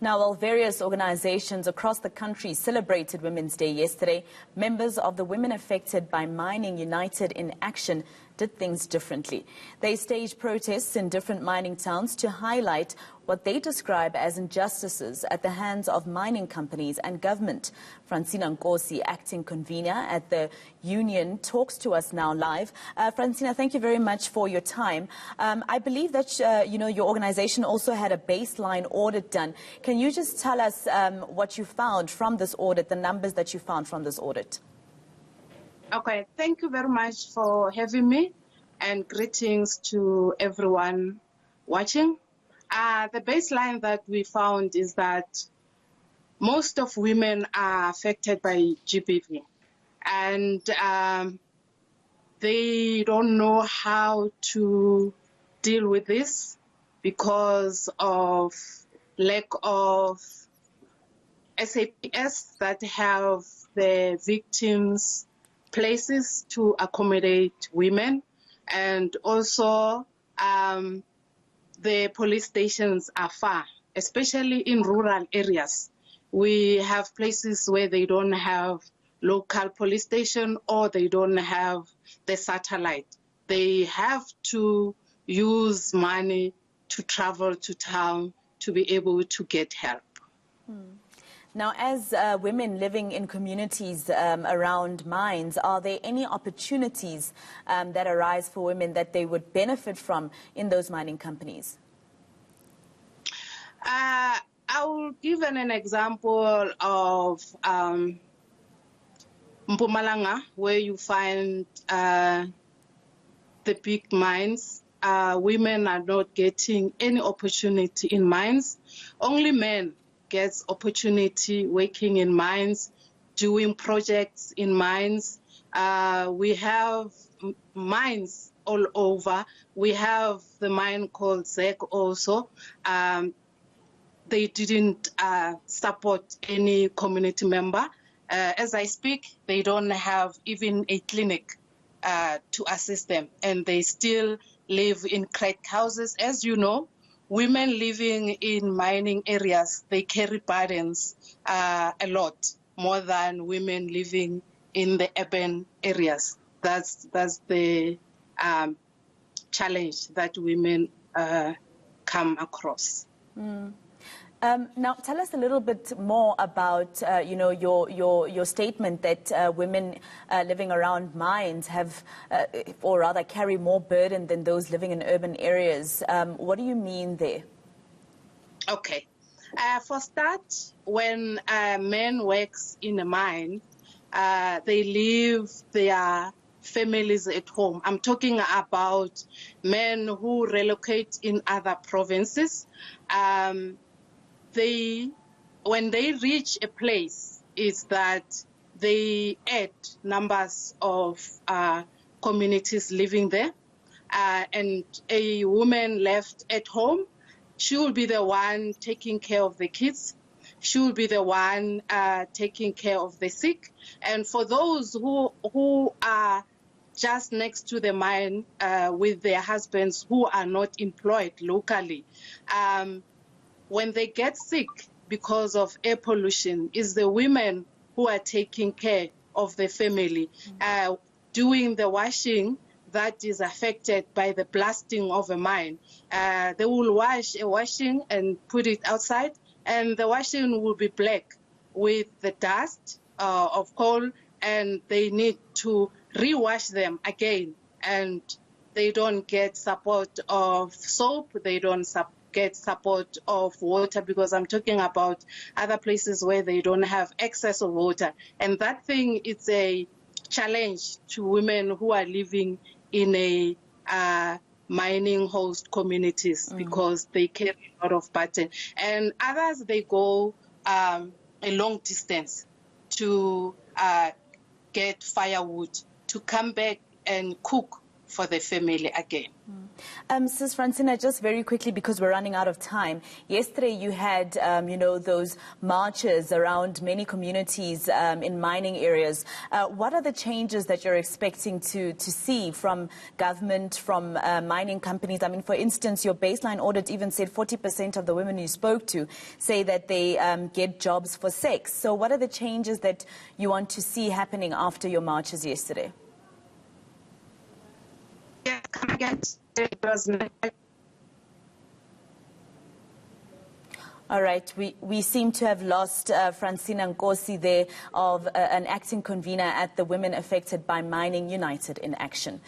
Now, while various organizations across the country celebrated Women's Day yesterday, members of the Women Affected by Mining United in Action did things differently. They staged protests in different mining towns to highlight what they describe as injustices at the hands of mining companies and government. Francina Nkosi, acting convener at the union, talks to us now live. Francina, thank you very much for your time. I believe that your organization also had a baseline audit done. Can you just tell us what you found from this audit, the numbers that you found from this audit? Okay, thank you very much for having me, and greetings to everyone watching. The baseline that we found is that most of women are affected by GBV, and they don't know how to deal with this because of lack of SAPS that have the victims places to accommodate women, and also the police stations are far, especially in rural areas. We have places where they don't have local police station or they don't have the satellite. They have to use money to travel to town to be able to get help. Now, as women living in communities around mines, are there any opportunities that arise for women that they would benefit from in those mining companies? I will give an example of Mpumalanga, where you find the big mines. Women are not getting any opportunity in mines. Only men gets opportunity working in mines, doing projects in mines. We have mines all over. We have the mine called ZEC also. They didn't support any community member. As I speak, they don't have even a clinic to assist them, and they still live in crack houses. As you know, women living in mining areas, they carry burdens a lot more than women living in the urban areas. That's the challenge that women come across. Now, tell us a little bit more about, your statement that women living around mines have, or rather carry more burden than those living in urban areas. What do you mean there? Okay. For start, when a man works in a mine, they leave their families at home. I'm talking about men who relocate in other provinces. When they reach a place, is that they add numbers of communities living there, and a woman left at home, she will be the one taking care of the kids. She will be the one taking care of the sick. And for those who are just next to the mine with their husbands who are not employed locally, when they get sick because of air pollution, is the women who are taking care of the family, doing the washing that is affected by the blasting of a mine. They will wash a washing and put it outside, and the washing will be black with the dust of coal, and they need to rewash them again, and they don't get support of soap, they don't get support of water, because I'm talking about other places where they don't have access of water. And that thing is a challenge to women who are living in a mining host communities, because they carry a lot of burden. And others, they go a long distance to get firewood, to come back and cook for the family again. Sis Francina, just very quickly, because we're running out of time. Yesterday you had, those marches around many communities in mining areas. What are the changes that you're expecting to see from government, from mining companies? I mean, for instance, your baseline audit even said 40% of the women you spoke to say that they get jobs for sex. So what are the changes that you want to see happening after your marches yesterday? Yeah, come again. It was All right, we seem to have lost Francina Nkosi there, of an acting convener at the Women Affected by Mining United in Action.